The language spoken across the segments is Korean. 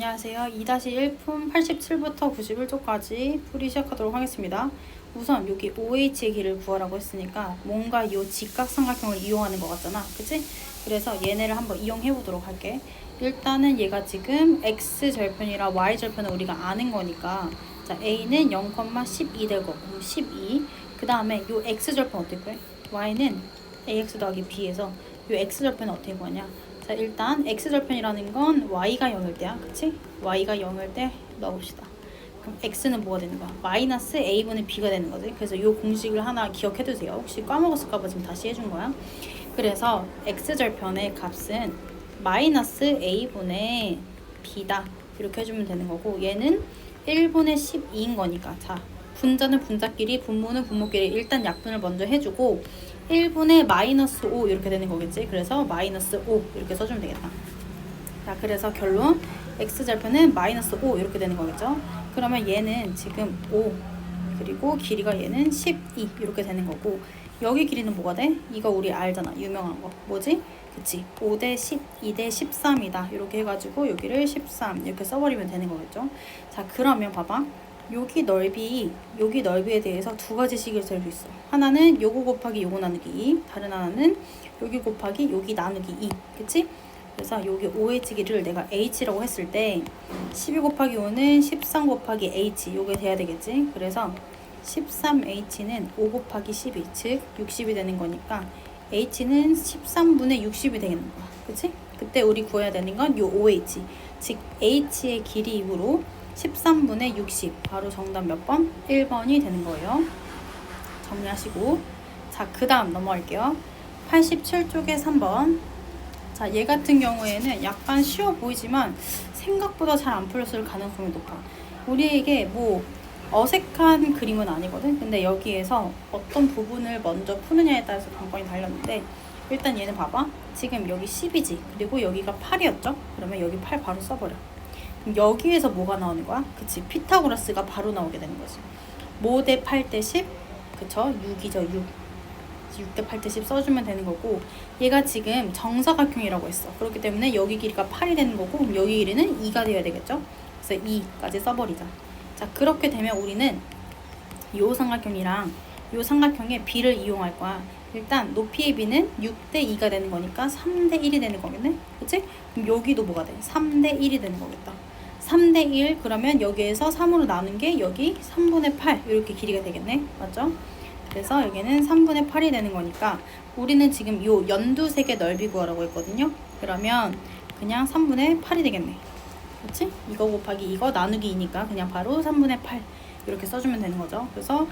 안녕하세요. 2-1품 87부터 91쪽까지 풀이 시작하도록 하겠습니다. 우선 여기 OH의 길을 구하라고 했으니까 뭔가 이 직각삼각형을 이용하는 것 같잖아. 그치? 그래서 얘네를 한번 이용해 보도록 할게. 일단은 얘가 지금 X절편이라 Y절편을 우리가 아는 거니까 자, A는 0,12 될 거고 12. 그 다음에 이 X절편 어떻게 구해? Y는 AX 더하기 B에서 이 X절편은 어떻게 구하냐? 자, 일단 x절편이라는 건 y가 0일 때야. 그치? y가 0일 때 넣어봅시다. 그럼 x는 뭐가 되는 거야? 마이너스 a분의 b가 되는 거지. 그래서 이 공식을 하나 기억해두세요. 혹시 까먹었을까봐 지금 다시 해준 거야. 그래서 x절편의 값은 마이너스 a분의 b다. 이렇게 해주면 되는 거고, 얘는 1분의 12인 거니까. 자, 분자는 분자끼리, 분모는 분모끼리 일단 약분을 먼저 해주고 1분의 마이너스 5 이렇게 되는 거겠지. 그래서 마이너스 5 이렇게 써주면 되겠다. 자, 그래서 결론 x절편은 마이너스 5 이렇게 되는 거겠죠. 그러면 얘는 지금 5 그리고 길이가 얘는 12 이렇게 되는 거고, 여기 길이는 뭐가 돼? 이거 우리 알잖아. 유명한 거. 뭐지? 그치. 5대 10, 2대 13이다. 이렇게 해가지고 여기를 13 이렇게 써버리면 되는 거겠죠. 자, 그러면 봐봐. 여기 넓이에 대해서 두 가지식을 셀 수 있어. 하나는 요거 곱하기 요거 나누기 2, 다른 하나는 여기 곱하기 여기 나누기 2. 그치? 그래서 여기 OH 길이를 내가 H라고 했을 때 12 곱하기 5는 13 곱하기 H 요게 돼야 되겠지? 그래서 13H는 5 곱하기 12, 즉 60이 되는 거니까 H는 13분의 60이 되는 거야. 그치? 그때 우리 구해야 되는 건 요 OH, 즉 H의 길이이므로 13분의 60 바로 정답 몇 번? 1번이 되는 거예요. 정리하시고, 자, 그 다음 넘어갈게요. 87쪽에 3번. 자, 얘 같은 경우에는 약간 쉬워 보이지만 생각보다 잘 안 풀렸을 가능성이 높아. 우리에게 뭐 어색한 그림은 아니거든. 근데 여기에서 어떤 부분을 먼저 푸느냐에 따라서 관건이 달렸는데, 일단 얘는 봐봐. 지금 여기 10이지. 그리고 여기가 8이었죠? 그러면 여기 8 바로 써버려. 여기에서 뭐가 나오는 거야? 그치, 피타고라스가 바로 나오게 되는 거지. 뭐 대 8 대 10? 그쵸? 6이죠. 6 대 8 대 10 써주면 되는 거고, 얘가 지금 정사각형이라고 했어. 그렇기 때문에 여기 길이가 8이 되는 거고, 그럼 여기 길이는 2가 되어야 되겠죠? 그래서 2까지 써버리자. 자, 그렇게 되면 우리는 요 삼각형이랑 요 삼각형의 b를 이용할 거야. 일단 높이의 b는 6 대 2가 되는 거니까 3 대 1이 되는 거겠네? 그치? 그럼 여기도 뭐가 돼? 3 대 1이 되는 거겠다. 3 대 1, 그러면 여기에서 3으로 나눈 게 여기 3분의 8 이렇게 길이가 되겠네? 맞죠? 그래서 여기는 3분의 8이 되는 거니까 우리는 지금 요 연두색의 넓이 구하라고 했거든요. 그러면 그냥 3분의 8이 되겠네. 그치? 이거 곱하기 이거 나누기 2니까 그냥 바로 3분의 8 이렇게 써주면 되는 거죠. 그래서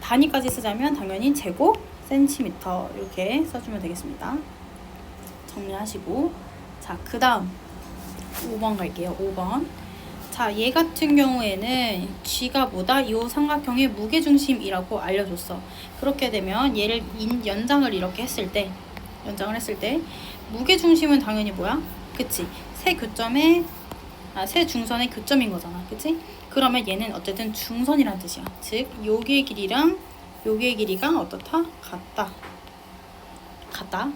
단위까지 쓰자면 당연히 제곱 센티미터 이렇게 써주면 되겠습니다. 정리하시고, 자, 그 다음 5번 갈게요. 5번. 자, 얘 같은 경우에는 G가 뭐다? 이 삼각형의 무게중심이라고 알려줬어. 그렇게 되면 얘를 연장을 이렇게 했을 때, 무게중심은 당연히 뭐야? 그치? 세 중선의 교점인 거잖아. 그치? 그러면 얘는 어쨌든 중선이란 뜻이야. 즉 여기의 길이랑 여기의 길이가 어떻다? 같다.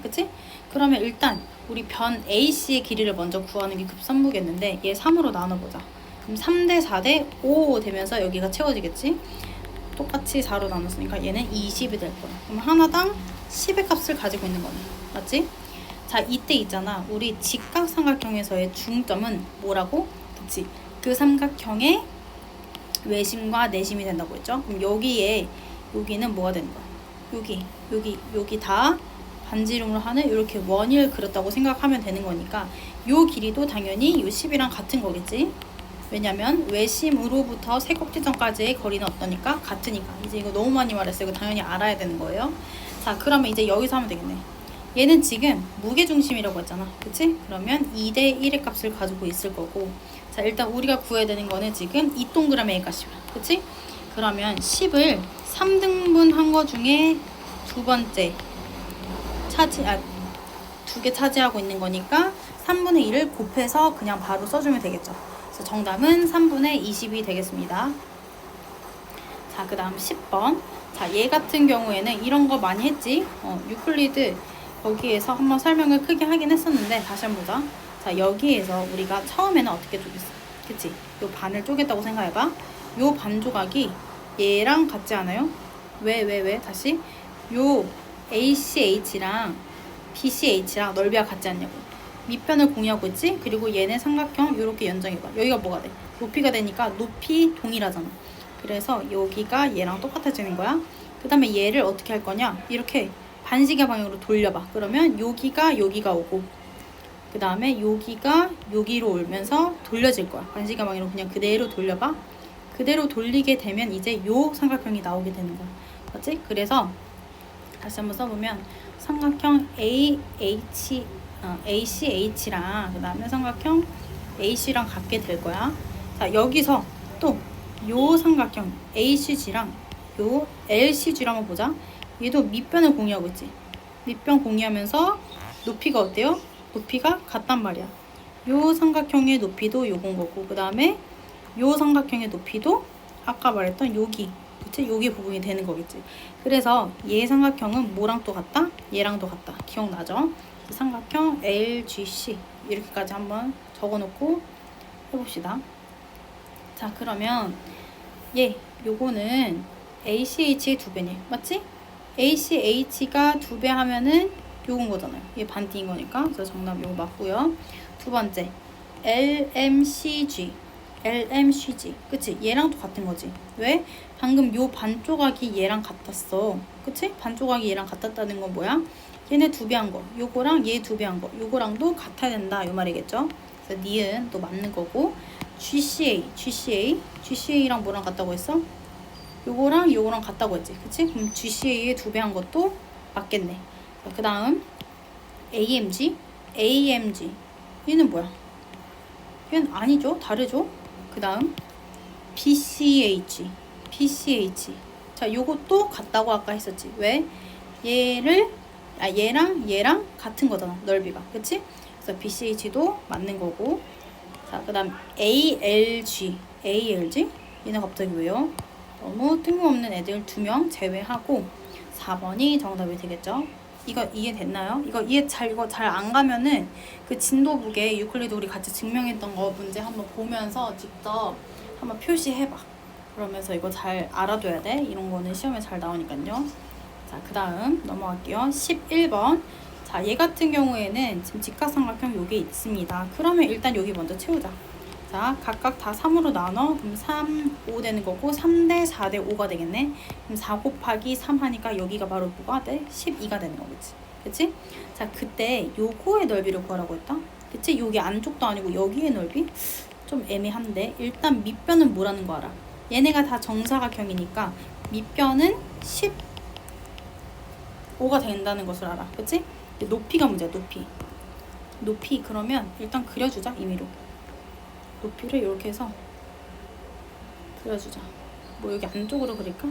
그치? 그러면 일단 우리 변 AC의 길이를 먼저 구하는 게 급선무겠는데, 얘 3으로 나눠보자. 그럼 3 대 4 대 5 되면서 여기가 채워지겠지? 똑같이 4로 나눴으니까 얘는 20이 될 거야. 그럼 하나당 10의 값을 가지고 있는 거네. 맞지? 자, 이때 있잖아. 우리 직각삼각형에서의 중점은 뭐라고? 그치? 그 삼각형의 외심과 내심이 된다고 했죠? 그럼 여기는 뭐가 되는 거야? 여기 다 반지름으로 하는 이렇게 원을 그렸다고 생각하면 되는 거니까 요 길이도 당연히 요 10이랑 같은 거겠지? 왜냐면 외심으로부터 세 꼭지점까지의 거리는 어떠니까? 같으니까. 이제 이거 너무 많이 말했어요. 이거 당연히 알아야 되는 거예요. 자, 그러면 이제 여기서 하면 되겠네. 얘는 지금 무게중심이라고 했잖아. 그치? 그러면 2 대 1의 값을 가지고 있을 거고, 자, 일단 우리가 구해야 되는 거는 지금 이 동그라미의 값이야. 그치? 그러면 10을 3등분 한 거 중에 두 번째 두 개 차지하고 있는 거니까 3분의 1을 곱해서 그냥 바로 써주면 되겠죠. 그래서 정답은 3분의 20이 되겠습니다. 자, 그 다음 10번. 자, 얘 같은 경우에는 이런 거 많이 했지? 유클리드 거기에서 한번 설명을 크게 하긴 했었는데 다시 한번 보자. 자, 여기에서 우리가 처음에는 어떻게 주겠어? 그치? 요 반을 쪼갰다고 생각해봐. 요 반 조각이 얘랑 같지 않아요? 왜? 다시. 요 ACH랑 BCH랑 넓이가 같지 않냐고. 밑변을 공유하고 있지? 그리고 얘네 삼각형 요렇게 연장해봐. 여기가 뭐가 돼? 높이가 되니까 높이 동일하잖아. 그래서 여기가 얘랑 똑같아지는 거야. 그 다음에 얘를 어떻게 할 거냐? 이렇게 반시계 방향으로 돌려봐. 그러면 여기가 오고, 그 다음에 여기가 여기로 오면서 돌려질 거야. 반시계 방향으로 그냥 그대로 돌려봐. 그대로 돌리게 되면 이제 요 삼각형이 나오게 되는 거야. 맞지? 그래서 다시 한번 써보면 삼각형 ACH랑 그 다음에 삼각형 AC랑 같게 될 거야. 자, 여기서 또 요 삼각형 ACG랑 요 LCG를 한번 보자. 얘도 밑변을 공유하고 있지. 밑변 공유하면서 높이가 어때요? 높이가 같단 말이야. 요 삼각형의 높이도 요건 거고, 그 다음에 요 삼각형의 높이도 아까 말했던 여기, 그치? 여기 부분이 되는 거겠지. 그래서 얘 삼각형은 뭐랑 또 같다? 얘랑도 같다. 기억나죠? 삼각형 LGC 이렇게까지 한번 적어놓고 해봅시다. 자, 그러면 요거는 ACH의 2배네. 맞지? ACH가 2배 하면은 요건 거잖아요. 얘 반띠인 거니까. 그래서 정답 요거 맞고요. 두 번째 LMCG. 그치? 얘랑 또 같은 거지. 왜? 방금 요 반 조각이 얘랑 같았어. 그치? 반 조각이 얘랑 같았다는 건 뭐야? 얘네 2배 한 거, 요거랑 얘 2배 한 거, 요거랑도 같아야 된다, 요 말이겠죠? 그래서 니은 또 맞는 거고, GCA랑 뭐랑 같다고 했어? 요거랑 같다고 했지, 그치? 그럼 GCA의 2배 한 것도 맞겠네. 그 다음 AMG, 얘는 뭐야? 얘는 아니죠, 다르죠? 그 다음 BCH. 자, 요것도 같다고 아까 했었지. 왜? 얘랑 같은 거잖아, 넓이가. 그치? 그래서 BCH도 맞는 거고. 자, 그 다음 ALG. 얘는 갑자기 왜요? 너무 뜬금없는 애들 2명 제외하고 4번이 정답이 되겠죠? 이거 이해됐나요? 이거 잘 안 가면은 그 진도북에 유클리드 우리 같이 증명했던 거 문제 한번 보면서 직접 한번 표시해봐. 그러면서 이거 잘 알아둬야 돼. 이런 거는 시험에 잘 나오니까요. 자, 그 다음 넘어갈게요. 11번. 자, 얘 같은 경우에는 지금 직각삼각형 요게 있습니다. 그러면 일단 여기 먼저 채우자. 자, 각각 다 3으로 나눠. 그럼 3, 5 되는 거고 3대 4대 5가 되겠네. 그럼 4 곱하기 3 하니까 여기가 바로 뭐가 돼? 12가 되는 거겠지. 그치? 자, 그때 요거의 넓이를 구하라고 했다. 그치? 여기 안쪽도 아니고 여기의 넓이? 좀 애매한데 일단 밑변은 뭐라는 거 알아? 얘네가 다 정사각형이니까 밑변은 15가 된다는 것을 알아. 그치? 높이가 문제야. 높이 그러면 일단 그려주자. 임의로 높이를 이렇게 해서 그려주자. 뭐 여기 안쪽으로 그릴까?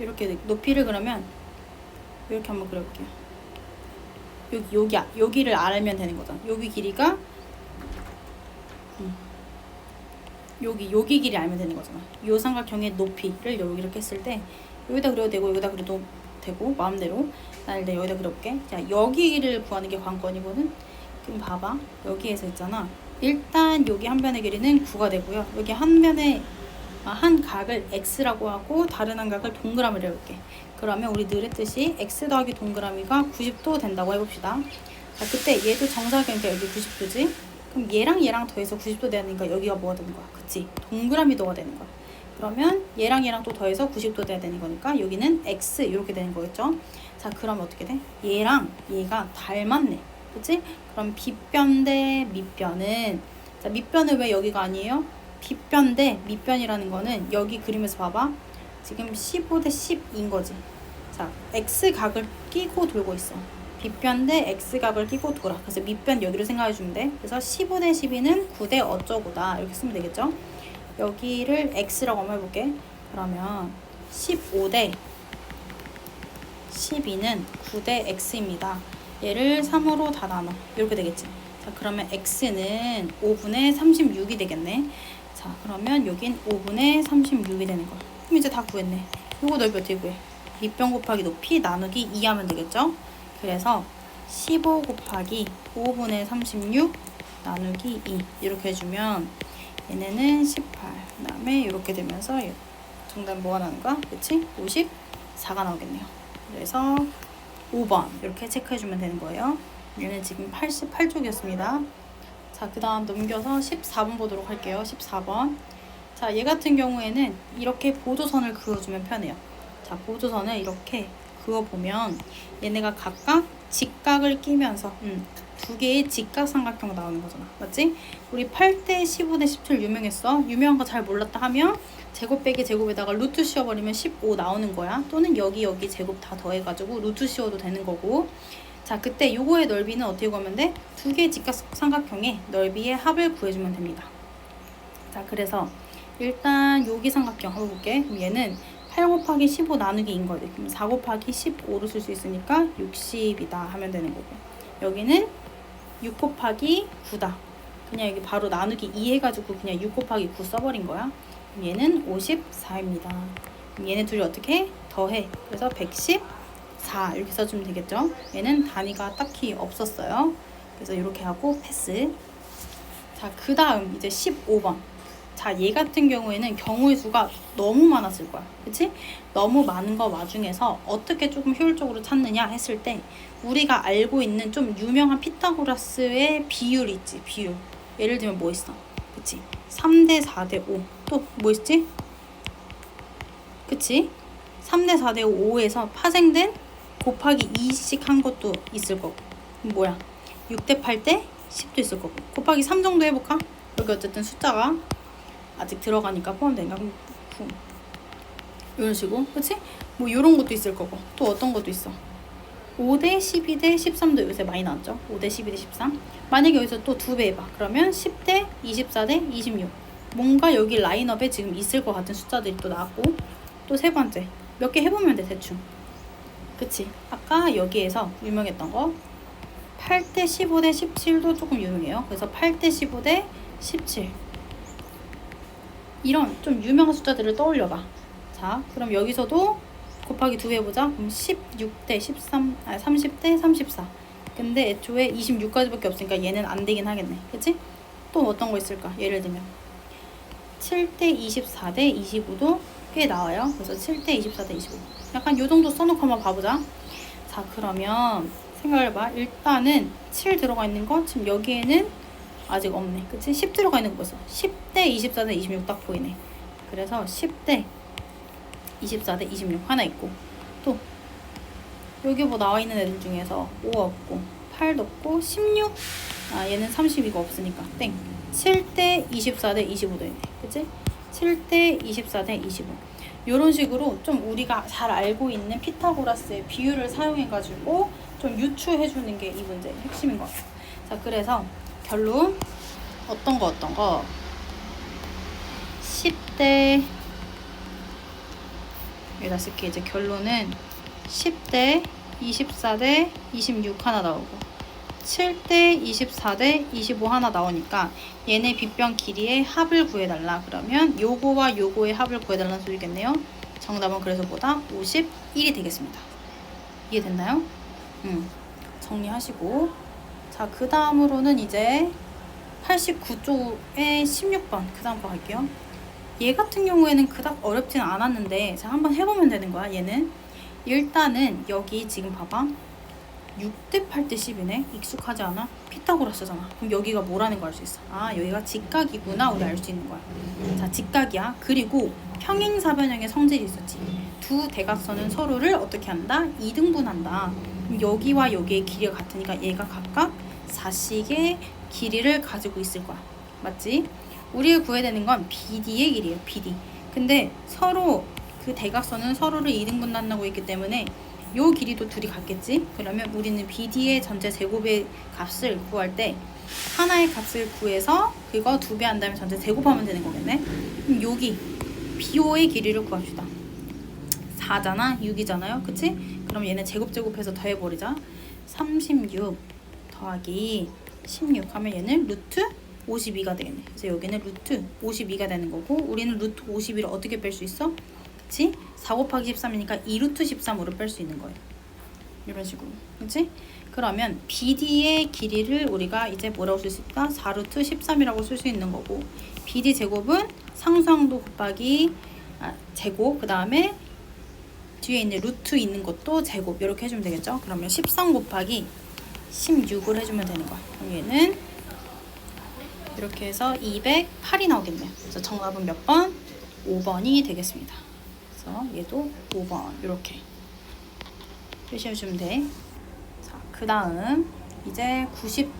이렇게 높이를 그러면 이렇게 한번 그려볼게요. 여기를 알면 되는 거잖아. 여기 길이가 여기 길이 알면 되는 거잖아. 요 삼각형의 높이를 여기 이렇게 했을 때 여기다 그려도 되고 여기다 그려도 되고 마음대로. 나 일단 여기다 그려볼게. 자, 여기를 구하는 게 관건이거든. 그럼 봐봐. 여기에서 있잖아. 일단 여기 한 변의 길이는 9가 되고요. 여기 한 각을 x라고 하고 다른 한 각을 동그라미로 해볼게. 그러면 우리 늘 했듯이 x 더하기 동그라미가 90도 된다고 해봅시다. 자, 그때 얘도 정사각형이니까 여기 90도지. 그럼 얘랑 더해서 90도 되니까 여기가 뭐가 되는 거야? 그치? 동그라미도가 되는 거야. 그러면 얘랑 또 더해서 90도 돼야 되는 거니까 여기는 x 이렇게 되는 거겠죠? 자, 그러면 어떻게 돼? 얘랑 얘가 닮았네. 그치? 그럼 빗변 대 밑변은, 자, 밑변은 왜 여기가 아니에요? 빗변 대 밑변이라는 거는 여기 그림에서 봐봐. 지금 15 대 10인 거지. 자, x각을 끼고 돌고 있어. 빗변 대 x각을 끼고 돌아. 그래서 밑변 여기로 생각해 주면 돼. 그래서 15 대 12는 9 대 어쩌고다. 이렇게 쓰면 되겠죠? 여기를 x라고 한번 해볼게. 그러면 15 대 12는 9 대 x입니다. 얘를 3으로 다 나눠. 이렇게 되겠지. 자, 그러면 x는 5분의 36이 되겠네. 자, 그러면 여긴 5분의 36이 되는 거야. 그럼 이제 다 구했네. 요거 넓이 어떻게 구해? 밑변 곱하기 높이 나누기 2 하면 되겠죠? 그래서 15 곱하기 5분의 36 나누기 2 이렇게 해주면 얘네는 18. 그 다음에 이렇게 되면서 정답 뭐가 나는 거야? 그치? 54가 나오겠네요. 그래서 5번 이렇게 체크해주면 되는 거예요. 얘는 지금 88쪽이었습니다. 자, 그 다음 넘겨서 14번 보도록 할게요. 14번. 자, 얘 같은 경우에는 이렇게 보조선을 그어주면 편해요. 자, 보조선을 이렇게 그어보면 얘네가 각각 직각을 끼면서 두 개의 직각삼각형 나오는 거잖아. 맞지? 우리 8대 15대 17 유명했어. 유명한 거 잘 몰랐다 하면 제곱 빼기 제곱에다가 루트 씌워버리면 15 나오는 거야. 또는 여기 제곱 다 더해가지고 루트 씌워도 되는 거고. 자, 그때 요거의 넓이는 어떻게 구하면 돼? 두 개의 직각삼각형의 넓이의 합을 구해주면 됩니다. 자, 그래서 일단 여기 삼각형 한번 볼게. 그럼 얘는 8 곱하기 15 나누기 인 거지. 그럼 4 곱하기 15로 쓸 수 있으니까 60이다 하면 되는 거고. 여기는 6 곱하기 9다. 그냥 여기 바로 나누기 2 해가지고 그냥 6 곱하기 9 써버린 거야. 그럼 얘는 54입니다. 그럼 얘네 둘이 어떻게 더해? 그래서 114 이렇게 써주면 되겠죠. 얘는 단위가 딱히 없었어요. 그래서 이렇게 하고 패스. 자, 그 다음 이제 15번. 자, 얘 같은 경우에는 경우의 수가 너무 많았을 거야. 그치? 너무 많은 거 와중에서 어떻게 조금 효율적으로 찾느냐 했을 때 우리가 알고 있는 좀 유명한 피타고라스의 비율이 있지. 비율. 예를 들면 뭐 있어? 그치? 3대 4대 5. 또 뭐 있지? 그치? 3대 4대 5에서 파생된 곱하기 2씩 한 것도 있을 거고. 뭐야? 6대 8대 10도 있을 거고. 곱하기 3 정도 해볼까? 여기 어쨌든 숫자가 아직 들어가니까 포함되니까 이런 식으로. 그치? 뭐 이런 것도 있을 거고. 또 어떤 것도 있어? 5대 12대 13도 요새 많이 나왔죠. 5대 12대 13. 만약에 여기서 또 2배 해봐. 그러면 10대 24대 26. 뭔가 여기 라인업에 지금 있을 것 같은 숫자들이 또 나왔고. 또 세 번째. 몇 개 해보면 돼, 대충. 그치? 아까 여기에서 유명했던 거 8대 15대 17도 조금 유명해요. 그래서 8대 15대 17. 이런 좀 유명한 숫자들을 떠올려봐. 자, 그럼 여기서도 곱하기 2 해보자. 그럼 16대 13, 30대 34. 근데 애초에 26까지밖에 없으니까 얘는 안 되긴 하겠네. 그치? 또 어떤 거 있을까? 예를 들면 7대 24대 25도 꽤 나와요. 그래서 7대 24대 25. 약간 요 정도 써놓고 한번 봐보자. 자, 그러면 생각해봐. 일단은 7 들어가 있는 거 지금 여기에는 아직 없네. 그치? 10 들어가 있는 거 벌써 10대 24대 26 딱 보이네. 그래서 10대 24대 26 하나 있고, 또 여기 뭐 나와 있는 애들 중에서 5 없고 8도 없고 16. 얘는 32가 없으니까 땡. 7대 24대 25도 있네. 그치? 7대 24대 25. 요런 식으로 좀 우리가 잘 알고 있는 피타고라스의 비율을 사용해가지고 좀 유추해주는 게 이 문제의 핵심인 것 같아요. 자, 그래서 결론 어떤 거 10대 여기다 쓸게. 이제 결론은 10대 24대 26 하나 나오고 7대 24대 25 하나 나오니까 얘네 빗변 길이의 합을 구해달라. 그러면 요거와 요거의 합을 구해달라는 소리겠네요. 정답은 그래서 뭐다? 51이 되겠습니다. 이해됐나요? 정리하시고. 자, 그 다음으로는 이제 89쪽에 16번 그 다음 거 갈게요. 얘 같은 경우에는 그닥 어렵진 않았는데 자, 한번 해보면 되는 거야. 얘는 일단은 여기 지금 봐봐. 6대 8대 10이네. 익숙하지 않아? 피타고라스잖아. 그럼 여기가 뭐라는 거 알 수 있어. 여기가 직각이구나. 우리 알 수 있는 거야. 자, 직각이야. 그리고 평행사변형의 성질이 있었지. 두 대각선은 서로를 어떻게 한다? 2등분한다. 그럼 여기와 여기의 길이가 같으니까 얘가 각각 4씩의 길이를 가지고 있을 거야. 맞지? 우리가 구해야 되는 건 BD의 길이에요. BD. 근데 서로 그 대각선은 서로를 2등분한다고 있기 때문에 요 길이도 둘이 같겠지? 그러면 우리는 BD의 전체 제곱의 값을 구할 때 하나의 값을 구해서 그거 2배 한 다음에 전체 제곱하면 되는 거겠네? 그럼 여기 BO의 길이를 구합시다. 4잖아? 6이잖아요? 그치? 그럼 얘네 제곱해서 더해버리자. 36 더하기 16 하면 얘는 루트 52가 되겠네. 그래서 여기는 루트 52가 되는 거고 우리는 루트 52를 어떻게 뺄 수 있어? 그치? 4 곱하기 13이니까 2루트 13으로 뺄 수 있는 거예요. 이런 식으로. 그치? 그러면 BD의 길이를 우리가 이제 뭐라고 쓸 수 있다? 4루트 13이라고 쓸 수 있는 거고, BD 제곱은 상수항도 곱하기 제곱, 그 다음에 뒤에 있는 루트 있는 것도 제곱, 이렇게 해주면 되겠죠? 그러면 13 곱하기 16을 해주면 되는 거야. 그럼 얘는 이렇게 해서 208이 나오겠네요. 그래서 정답은 몇 번? 5번이 되겠습니다. 그래서 얘도 5번 이렇게 표시해주면 돼. 자, 그 다음 이제 90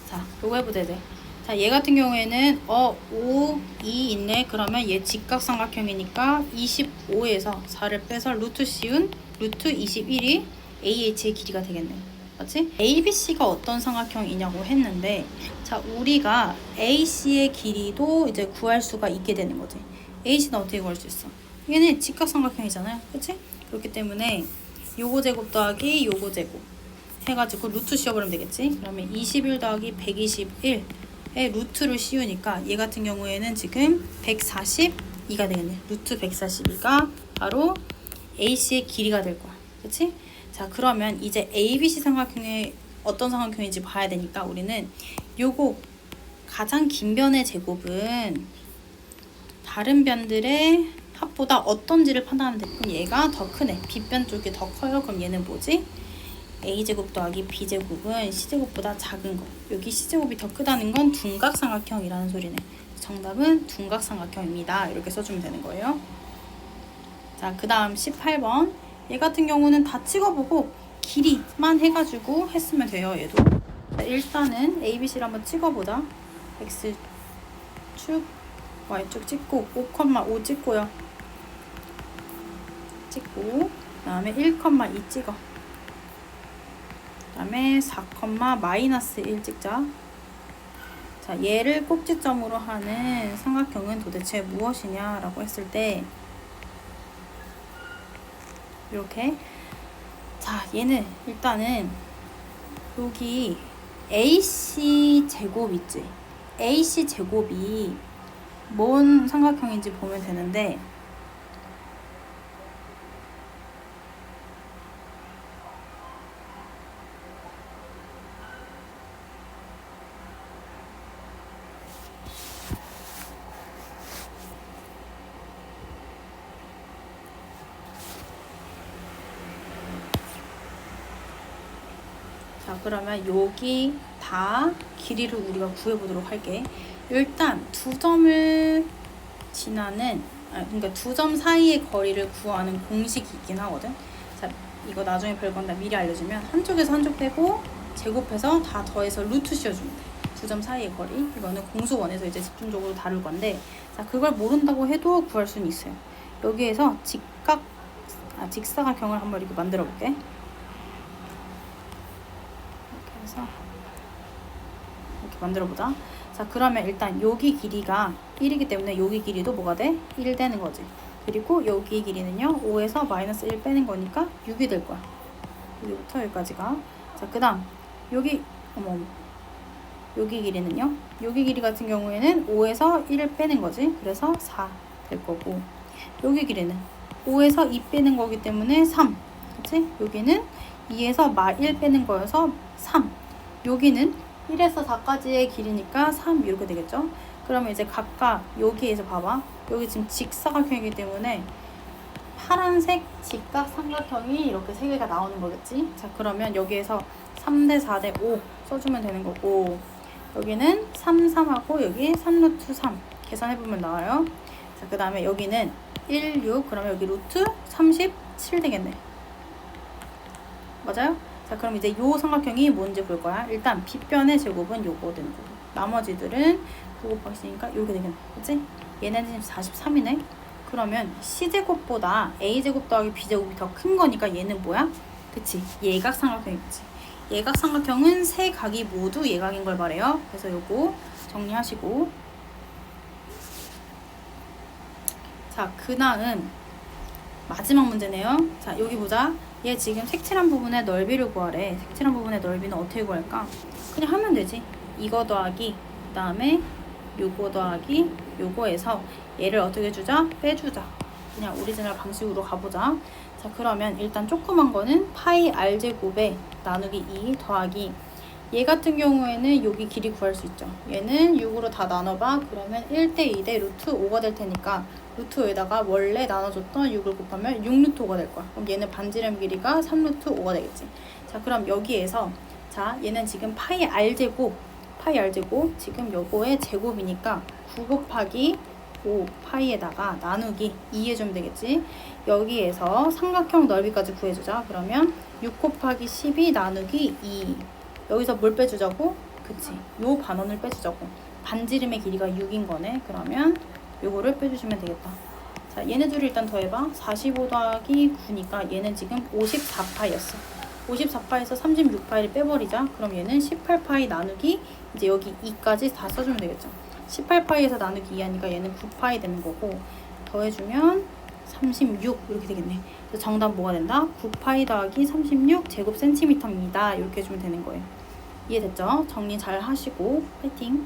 자, 요거 해보자 돼. 자, 얘 같은 경우에는 5, 2 있네. 그러면 얘 직각삼각형이니까 25에서 4를 빼서 루트 씌운 루트 21이 AH의 길이가 되겠네. 맞지? ABC가 어떤 삼각형이냐고 했는데, 자, 우리가 AC의 길이도 이제 구할 수가 있게 되는 거지. AC는 어떻게 구할 수 있어? 얘는 직각삼각형이잖아요. 그치? 그렇기 때문에 요거 제곱 더하기 요거 제곱 해가지고 루트 씌워버리면 되겠지? 그러면 21 더하기 121의 루트를 씌우니까 얘 같은 경우에는 지금 142가 되겠네. 루트 142가 바로 AC의 길이가 될 거야. 그치? 자, 그러면 이제 ABC 삼각형의 어떤 삼각형인지 봐야 되니까 우리는 요거 가장 긴 변의 제곱은 다른 변들의 합보다 어떤지를 판단하면 돼. 그럼 얘가 더 크네. 빗변 쪽이 더 커요. 그럼 얘는 뭐지? A제곱 더하기 B제곱은 C제곱보다 작은 거. 여기 C제곱이 더 크다는 건 둔각삼각형이라는 소리네. 정답은 둔각삼각형입니다. 이렇게 써주면 되는 거예요. 자, 그 다음 18번. 얘 같은 경우는 다 찍어보고 길이만 해가지고 했으면 돼요. 얘도. 자, 일단은 ABC를 한번 찍어보자. X축, Y축 찍고 5,5 찍고요. 찍고 그 다음에 1,2 찍어. 그 다음에 4,-1 찍자. 자, 얘를 꼭지점으로 하는 삼각형은 도대체 무엇이냐 라고 했을 때 이렇게, 자, 얘는 일단은 여기 AC 제곱 있지? AC 제곱이 뭔 삼각형인지 보면 되는데, 자, 그러면 여기 다 길이를 우리가 구해보도록 할게. 일단 두 점을 지나는, 그러니까 두 점 사이의 거리를 구하는 공식이 있긴 하거든. 자, 이거 나중에 별 건데 미리 알려주면 한쪽에서 한쪽 빼고 제곱해서 다 더해서 루트 씌워주면 돼. 두 점 사이의 거리. 이거는 공수원에서 이제 집중적으로 다룰 건데, 자, 그걸 모른다고 해도 구할 수는 있어요. 여기에서 직사각형을 한번 이렇게 만들어 볼게. 이렇게 만들어보자. 자, 그러면 일단 여기 길이가 1이기 때문에 여기 길이도 뭐가 돼? 1 되는 거지. 그리고 여기 길이는요 5에서 -1 빼는 거니까 6이 될 거야. 여기부터 여기까지가. 자, 그 다음 여기 여기 길이는요, 여기 길이 같은 경우에는 5에서 1을 빼는 거지. 그래서 4 될 거고, 여기 길이는 5에서 2 빼는 거기 때문에 3. 그치? 여기는 2에서 -1 빼는 거여서 3. 여기는 1에서 4까지의 길이니까 3 이렇게 되겠죠? 그러면 이제 각각 여기에서 봐봐. 여기 지금 직사각형이기 때문에 파란색 직각삼각형이 이렇게 세 개가 나오는 거겠지? 자, 그러면 여기에서 3대 4대 5 써주면 되는 거고, 여기는 3, 3하고 여기 3루트 3 계산해보면 나와요. 자, 그 다음에 여기는 1, 6, 그러면 여기 루트 37 되겠네. 맞아요? 자, 그럼 이제 요 삼각형이 뭔지 볼 거야. 일단 빗변의 제곱은 요거 되는 거고, 나머지들은 9 곱하기 C니까 요게 되겠네. 그치? 얘네는 지금 43이네. 그러면 C제곱보다 A제곱 더하기 B제곱이 더 큰 거니까 얘는 뭐야? 그치? 예각삼각형이겠지. 예각삼각형은 세 각이 모두 예각인 걸 말해요. 그래서 요거 정리하시고, 자, 그 다음 마지막 문제네요. 자, 여기 보자. 얘 지금 색칠한 부분의 넓이를 구하래. 색칠한 부분의 넓이는 어떻게 구할까? 그냥 하면 되지. 이거 더하기, 그 다음에 요거 더하기 요거에서 얘를 어떻게 주자? 빼주자. 그냥 오리지널 방식으로 가보자. 자, 그러면 일단 조그만 거는 파이 r제곱에 나누기 2 더하기, 얘 같은 경우에는 여기 길이 구할 수 있죠. 얘는 6으로 다 나눠봐. 그러면 1대 2대 루트 5가 될 테니까 루트 5에다가 원래 나눠줬던 6을 곱하면 6루트 5가 될 거야. 그럼 얘는 반지름 길이가 3루트 5가 되겠지. 자, 그럼 여기에서 자, 얘는 지금 파이 r제곱 지금 요거의 제곱이니까 9 곱하기 5 파이에다가 나누기 2 해주면 되겠지. 여기에서 삼각형 넓이까지 구해주자. 그러면 6 곱하기 12 나누기 2. 여기서 뭘 빼주자고? 그치, 요 반원을 빼주자고. 반지름의 길이가 6인 거네. 그러면 요거를 빼주시면 되겠다. 자, 얘네 둘이 일단 더해봐. 45 더하기 9니까 얘는 지금 54파이였어. 54파이에서 36파이를 빼버리자. 그럼 얘는 18파이 나누기, 이제 여기 2까지 다 써주면 되겠죠. 18파이에서 나누기 2 하니까 얘는 9파이 되는 거고, 더해주면 36 이렇게 되겠네. 그래서 정답 뭐가 된다? 9파이 더하기 36 제곱 센티미터입니다. 이렇게 해주면 되는 거예요. 이해됐죠? 정리 잘 하시고 파이팅!